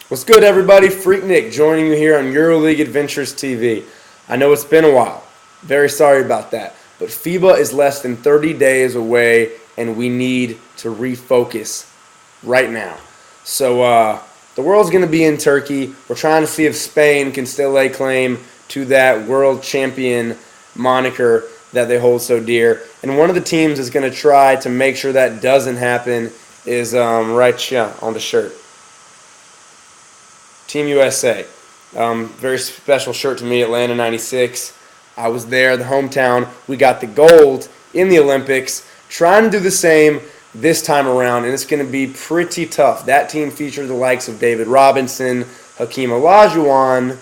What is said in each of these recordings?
What's good, everybody? Freaknick joining you here on EuroLeague Adventures TV. I know it's been a while. Very sorry about that. But FIBA is less than 30 days away, and we need to refocus right now. So the world's going to be in Turkey. We're trying to see if Spain can still lay claim to that world champion moniker that they hold so dear. And one of the teams that's going to try to make sure that doesn't happen is right here on the shirt. Team USA. Very special shirt to me, Atlanta 96. I was there, the hometown. We got the gold in the Olympics. Trying to do the same this time around, and it's going to be pretty tough. That team featured the likes of David Robinson, Hakeem Olajuwon.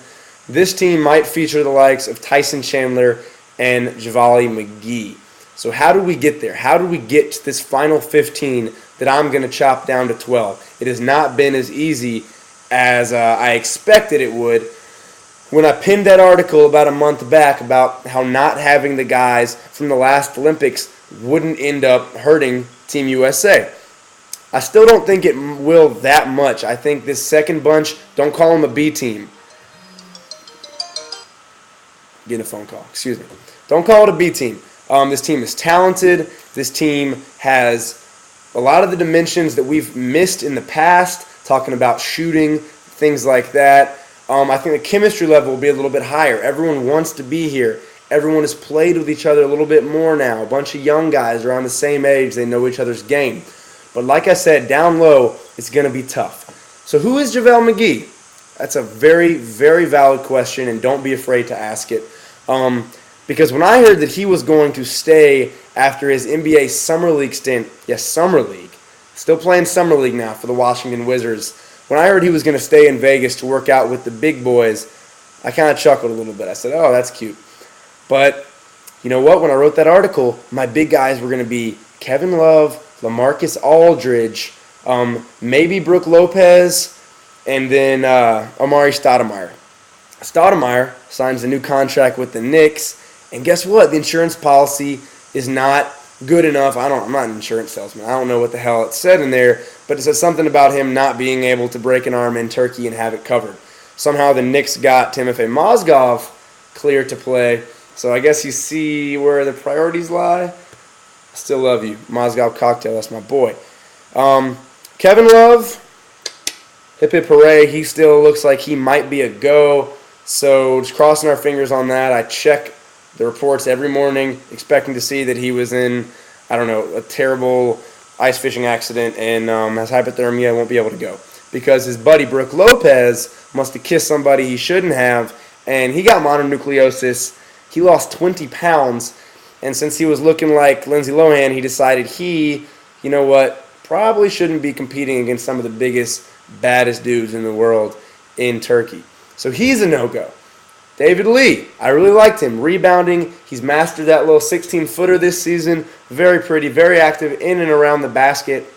This team might feature the likes of Tyson Chandler and Javale McGee. So how do we get there? How do we get to this final 15 that I'm going to chop down to 12? It has not been as easy as I expected it would when I pinned that article about a month back about how not having the guys from the last Olympics wouldn't end up hurting Team USA. I still don't think it will that much. I think this second bunch, don't call them a B team. Getting a phone call, excuse me. Don't call it a B team. This team is talented. This team has a lot of the dimensions that we've missed in the past, talking about shooting, things like that. I think the chemistry level will be a little bit higher. Everyone wants to be here. Everyone has played with each other a little bit more now. A bunch of young guys around the same age. They know each other's game. But like I said, down low, it's going to be tough. So who is JaVale McGee? That's a very, very valid question, and don't be afraid to ask it. Because when I heard that he was going to stay after his NBA Summer League stint, yes, Summer League, still playing Summer League now for the Washington Wizards. When I heard he was going to stay in Vegas to work out with the big boys, I kind of chuckled a little bit. I said, oh, that's cute. But you know what? When I wrote that article, my big guys were going to be Kevin Love, LaMarcus Aldridge, maybe Brook Lopez, and then Amari Stoudemire. Stoudemire signs a new contract with the Knicks, and guess what? The insurance policy is not good enough. I'm not an insurance salesman. I don't know what the hell it said in there, but it says something about him not being able to break an arm in Turkey and have it covered. Somehow the Knicks got Timofey Mozgov clear to play, so I guess you see where the priorities lie. I still love you. Mozgov Cocktail, that's my boy. Kevin Love, hip hip hooray, he still looks like he might be a go, so just crossing our fingers on that. I check the reports every morning, expecting to see that he was in, a terrible ice fishing accident and has hypothermia, won't be able to go. Because his buddy Brook Lopez must have kissed somebody he shouldn't have, and he got mononucleosis. He lost 20 pounds, and since he was looking like Lindsay Lohan, he decided probably shouldn't be competing against some of the biggest, baddest dudes in the world in Turkey. So he's a no-go. David Lee, I really liked him. Rebounding, he's mastered that little 16-footer this season. Very pretty, very active in and around the basket.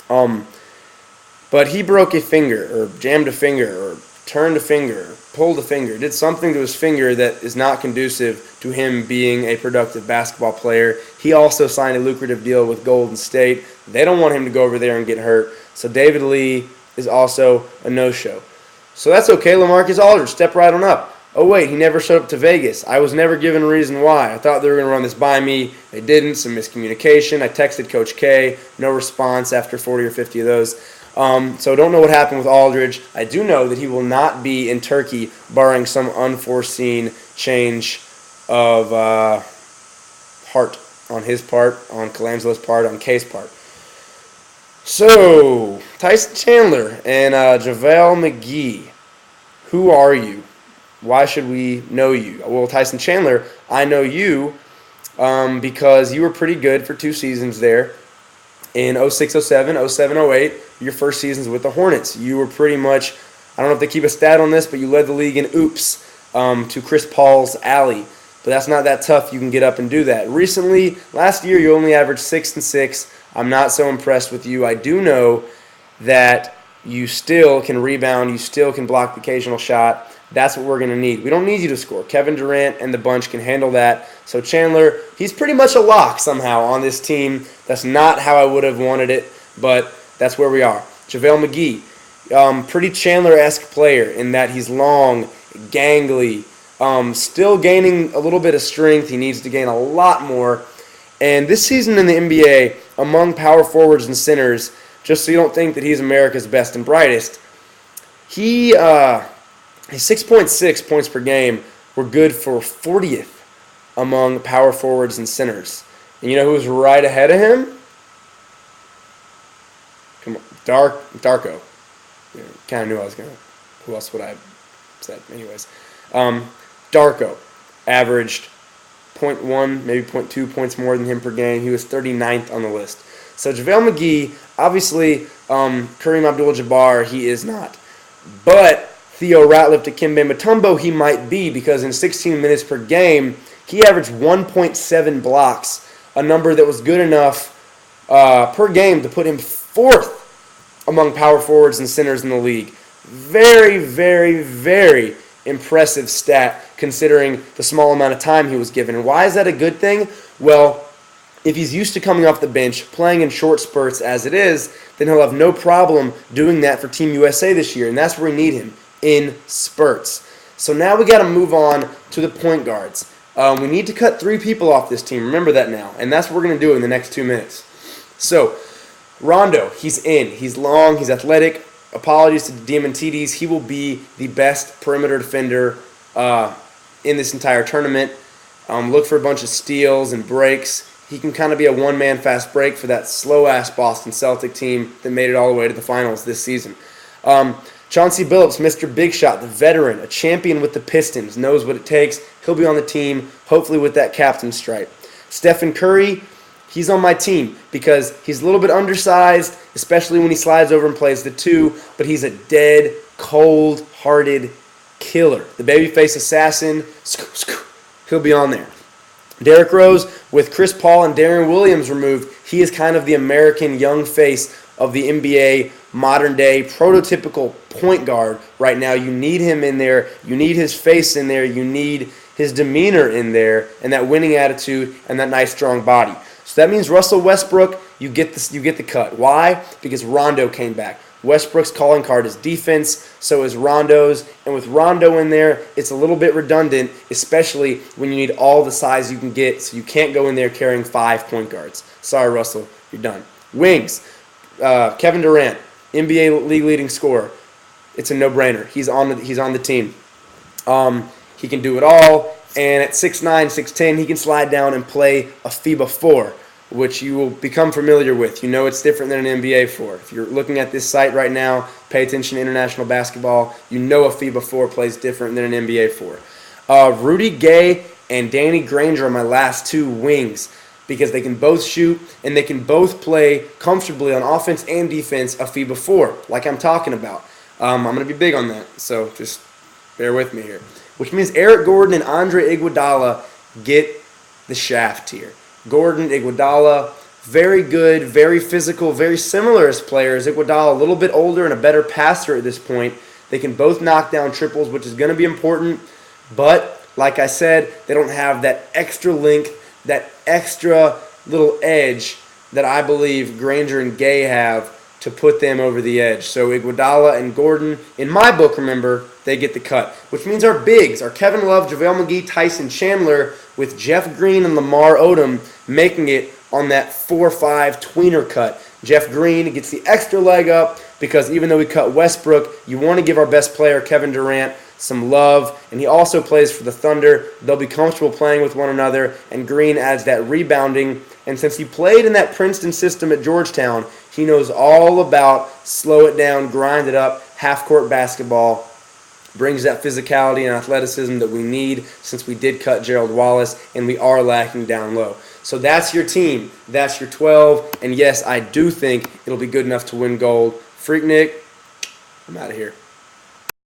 But he broke a finger, or jammed a finger, or turned a finger, or pulled a finger, did something to his finger that is not conducive to him being a productive basketball player. He also signed a lucrative deal with Golden State. They don't want him to go over there and get hurt. So David Lee is also a no-show. So that's okay. LaMarcus Aldridge, step right on up. Oh, wait, he never showed up to Vegas. I was never given a reason why. I thought they were going to run this by me. They didn't. Some miscommunication. I texted Coach K. No response after 40 or 50 of those. So don't know what happened with Aldridge. I do know that he will not be in Turkey, barring some unforeseen change of heart on his part, on Colangelo's part, on K's part. So, Tyson Chandler and JaVale McGee, who are you? Why should we know you? Well, Tyson Chandler, I know you because you were pretty good for 2 seasons there. In 06-07, 07-08, your first seasons with the Hornets. You were pretty much, I don't know if they keep a stat on this, but you led the league in oops to Chris Paul's alley. But that's not that tough. You can get up and do that. Recently, last year, you only averaged 6 and 6. I'm not so impressed with you. I do know that you still can rebound. You still can block the occasional shot. That's what we're going to need. We don't need you to score. Kevin Durant and the bunch can handle that. So Chandler, he's pretty much a lock somehow on this team. That's not how I would have wanted it, but that's where we are. JaVale McGee, Pretty Chandler-esque player in that he's long, gangly, still gaining a little bit of strength. He needs to gain a lot more. And this season in the NBA, among power forwards and centers, just so you don't think that he's America's best and brightest, his 6.6 points per game were good for 40th among power forwards and centers. And you know who was right ahead of him? Come on, Darko. Yeah, kind of knew I was going to. Who else would I have said? Anyways. Darko averaged 0.1, maybe 0.2 points more than him per game. He was 39th on the list. So JaVale McGee, obviously, Kareem Abdul-Jabbar, he is not. But Theo Ratliff to Dikembe Mutombo, he might be, because in 16 minutes per game, he averaged 1.7 blocks, a number that was good enough per game to put him 4th among power forwards and centers in the league. Very, very, very impressive stat considering the small amount of time he was given. And why is that a good thing? Well, if he's used to coming off the bench, playing in short spurts as it is, then he'll have no problem doing that for Team USA this year, and that's where we need him, in spurts. So now we got to move on to the point guards. We need to cut 3 people off this team. Remember that now, and that's what we're going to do in the next 2 minutes. So Rondo, he's in. He's long. He's athletic. Apologies to the Diamantidis. He will be the best perimeter defender in this entire tournament. Look for a bunch of steals and breaks. He can kind of be a one-man fast break for that slow-ass Boston Celtic team that made it all the way to the finals this season. Chauncey Billups, Mr. Big Shot, the veteran, a champion with the Pistons, knows what it takes. He'll be on the team, hopefully with that captain stripe. Stephen Curry, he's on my team because he's a little bit undersized, especially when he slides over and plays the 2, but he's a dead, cold-hearted killer. The babyface assassin, he'll be on there. Derrick Rose, with Chris Paul and Darren Williams removed, he is kind of the American young face of the NBA modern-day prototypical point guard right now. You need him in there. You need his face in there. You need his demeanor in there and that winning attitude and that nice, strong body. So that means Russell Westbrook, you get the cut. Why? Because Rondo came back. Westbrook's calling card is defense, so is Rondo's. And with Rondo in there, it's a little bit redundant, especially when you need all the size you can get, so you can't go in there carrying 5 point guards. Sorry, Russell, you're done. Wings, Kevin Durant, NBA league leading scorer. It's a no-brainer. He's on the team. He can do it all, and at 6'9", 6'10", he can slide down and play a FIBA 4. Which you will become familiar with. You know it's different than an NBA 4. If you're looking at this site right now, pay attention to international basketball, you know a FIBA 4 plays different than an NBA 4. Rudy Gay and Danny Granger are my last 2 wings because they can both shoot and they can both play comfortably on offense and defense a FIBA 4, like I'm talking about. I'm going to be big on that, so just bear with me here. Which means Eric Gordon and Andre Iguodala get the shaft here. Gordon, Iguodala, very good, very physical, very similar as players. Iguodala a little bit older and a better passer at this point. They can both knock down triples, which is going to be important. But, like I said, they don't have that extra length, that extra little edge that I believe Granger and Gay have to put them over the edge. So Iguodala and Gordon, in my book, remember, they get the cut. Which means our bigs are Kevin Love, JaVale McGee, Tyson Chandler, with Jeff Green and Lamar Odom making it on that 4-5 tweener cut. Jeff Green gets the extra leg up because even though we cut Westbrook, you want to give our best player, Kevin Durant, some love, and he also plays for the Thunder. They'll be comfortable playing with one another, and Green adds that rebounding. And since he played in that Princeton system at Georgetown, he knows all about slow it down, grind it up, half-court basketball. Brings that physicality and athleticism that we need since we did cut Gerald Wallace and we are lacking down low. So that's your team. That's your 12. And yes, I do think it'll be good enough to win gold. Freaknick, I'm out of here.